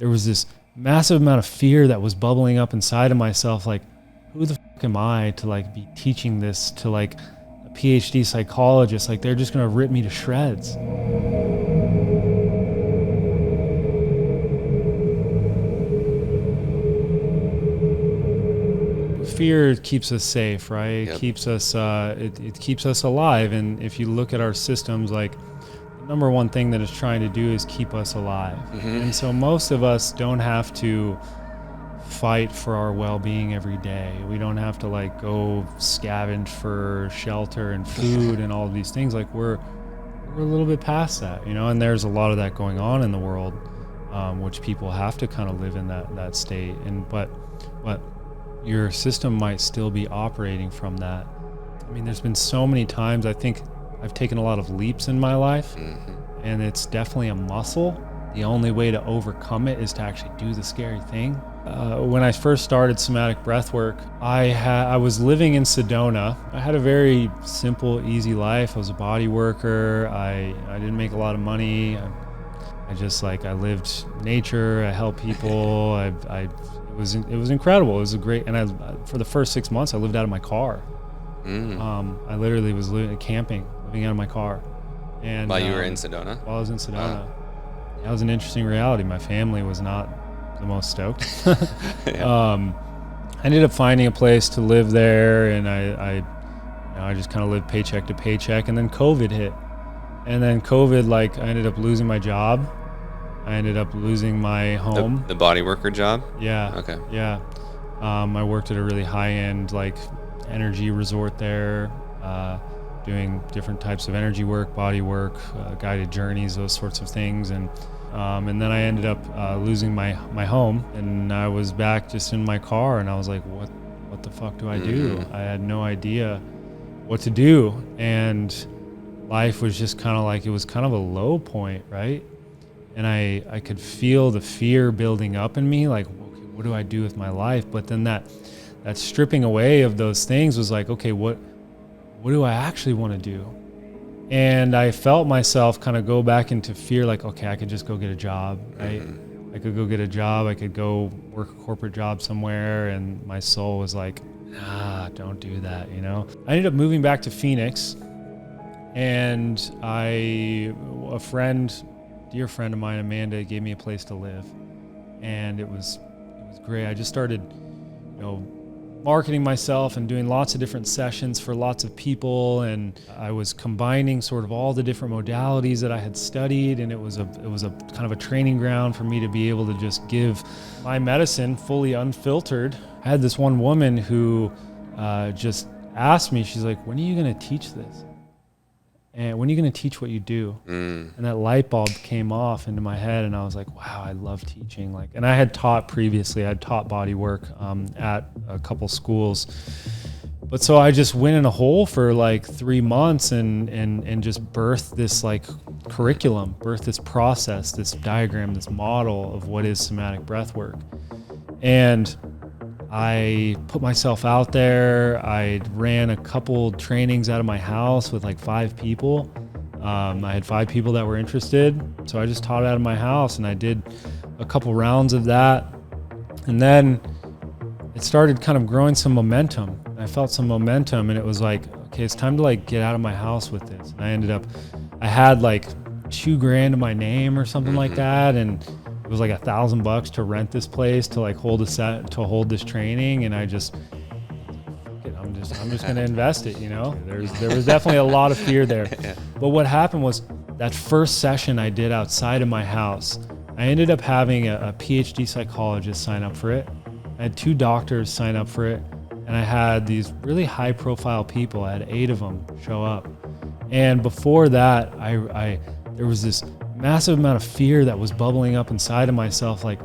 there was this massive amount of fear that was bubbling up inside of myself. Like, who the fuck am I to like be teaching this to like a PhD psychologist? Like, they're just gonna rip me to shreds. Fear keeps us safe, right? It keeps us, it keeps us alive. And if you look at our systems, like the number one thing that it's trying to do is keep us alive. And so most of us don't have to fight for our well-being every day. We don't have to like go scavenge for shelter and food and all of these things. Like we're a little bit past that, you know, and there's a lot of that going on in the world, which people have to kind of live in that state. And, but your system might still be operating from that. I mean, there's been so many times, I think I've taken a lot of leaps in my life, and it's definitely a muscle. The only way to overcome it is to actually do the scary thing. When I first started Somatic Breathwork, I was living in Sedona. I had a very simple, easy life. I was a body worker. I didn't make a lot of money. I just like, I lived nature, I helped people. It was incredible. It was a great, and for the first 6 months I lived out of my car. I literally was camping, living out of my car. And while you were in Sedona? While I was in Sedona. That was an interesting reality. My family was not the most stoked. I ended up finding a place to live there, and I just kind of lived paycheck to paycheck, and then COVID hit. And then COVID, like, I ended up losing my job. I ended up losing my home. The body worker job? Yeah. Okay. Yeah. I worked at a really high-end, like, energy resort there, doing different types of energy work, body work, guided journeys, those sorts of things. And then I ended up losing my home, and I was back just in my car, and I was like, what the fuck do I do? I had no idea what to do. And life was just kind of like, it was kind of a low point, right? And I could feel the fear building up in me, like, okay, what do I do with my life? But then that stripping away of those things was like, okay, what do I actually want to do? And I felt myself kind of go back into fear, like, okay, I could just go get a job, right? I could go get a job, I could go work a corporate job somewhere, and my soul was like, nah, don't do that, you know? I ended up moving back to Phoenix, and a dear friend of mine, Amanda, gave me a place to live, and it was great. I just started, you know, marketing myself and doing lots of different sessions for lots of people, and I was combining sort of all the different modalities that I had studied, and it was a kind of a training ground for me to be able to just give my medicine fully unfiltered. I had this one woman who just asked me, she's like, when are you going to teach this? And when are you going to teach what you do? And that light bulb came off into my head, and I was like, wow, I love teaching. Like, and I had taught previously, I had taught body work at a couple schools. But so I just went in a hole for like 3 months and just birthed this like curriculum, birthed this process, this diagram, this model of what is somatic breath work. And I put myself out there. I ran a couple trainings out of my house with like 5 people. I had 5 people that were interested. So I just taught out of my house, and I did a couple rounds of that. And then it started kind of growing some momentum. I felt some momentum, and it was like, okay, it's time to like get out of my house with this. And I had like $2,000 to my name or something like that. And it was like $1,000 to rent this place to like hold this training, and I'm just going to invest it, you know. There was definitely a lot of fear there. But what happened was that first session I did outside of my house, I ended up having a PhD psychologist sign up for it. I had 2 doctors sign up for it, and I had these really high profile people. I had 8 of them show up. And before that, there was this massive amount of fear that was bubbling up inside of myself, like,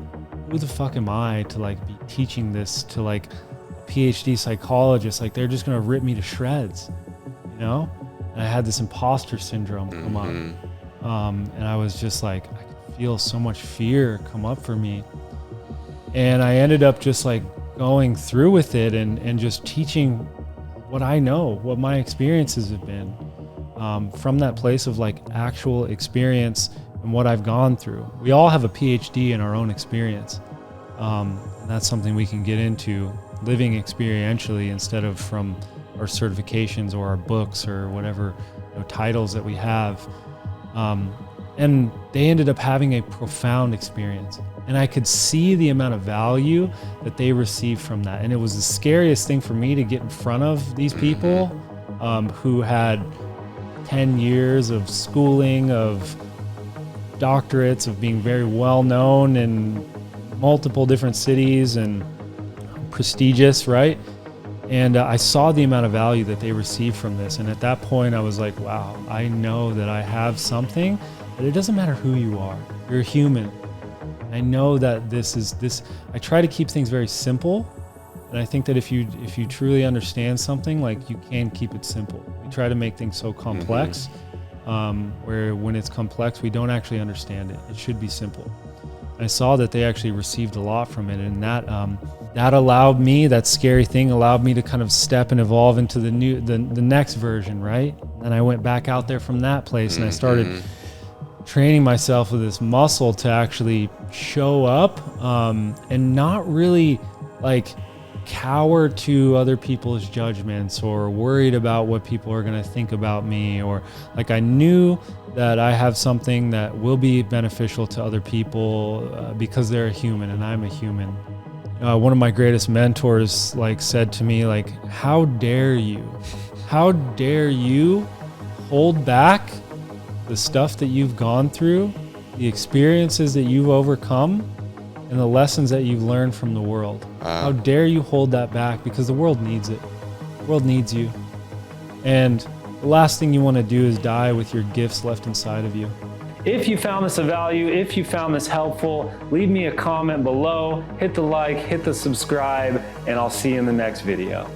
who the fuck am I to like be teaching this to like a PhD psychologist? Like, they're just gonna rip me to shreds, you know? And I had this imposter syndrome come up, and I was just like, I could feel so much fear come up for me, and I ended up just like going through with it and just teaching what I know, what my experiences have been, from that place of like actual experience. and what I've gone through. We all have a PhD in our own experience. And that's something we can get into, living experientially instead of from our certifications or our books or whatever titles that we have. And they ended up having a profound experience. And I could see the amount of value that they received from that. And it was the scariest thing for me to get in front of these people who had 10 years of schooling, of doctorates, of being very well known in multiple different cities and prestigious, right? And I saw the amount of value that they received from this. And at that point, I was like, wow, I know that I have something, but it doesn't matter who you are. You're human. I know that this. I try to keep things very simple. And I think that if you truly understand something, like, you can keep it simple. We try to make things so complex, where when it's complex, we don't actually understand it. It should be simple. I saw that they actually received a lot from it, and that allowed me, that scary thing allowed me to kind of step and evolve into the next version, right? And I went back out there from that place, and I started training myself with this muscle to actually show up and not really like cower to other people's judgments or worried about what people are going to think about me, or like, I knew that I have something that will be beneficial to other people because they're a human and I'm a human. One of my greatest mentors said to me, how dare you hold back the stuff that you've gone through, the experiences that you've overcome, and the lessons that you've learned from the world. How dare you hold that back, because the world needs it. The world needs you. And the last thing you want to do is die with your gifts left inside of you. If you found this of value, if you found this helpful, leave me a comment below, hit the like, hit the subscribe, and I'll see you in the next video.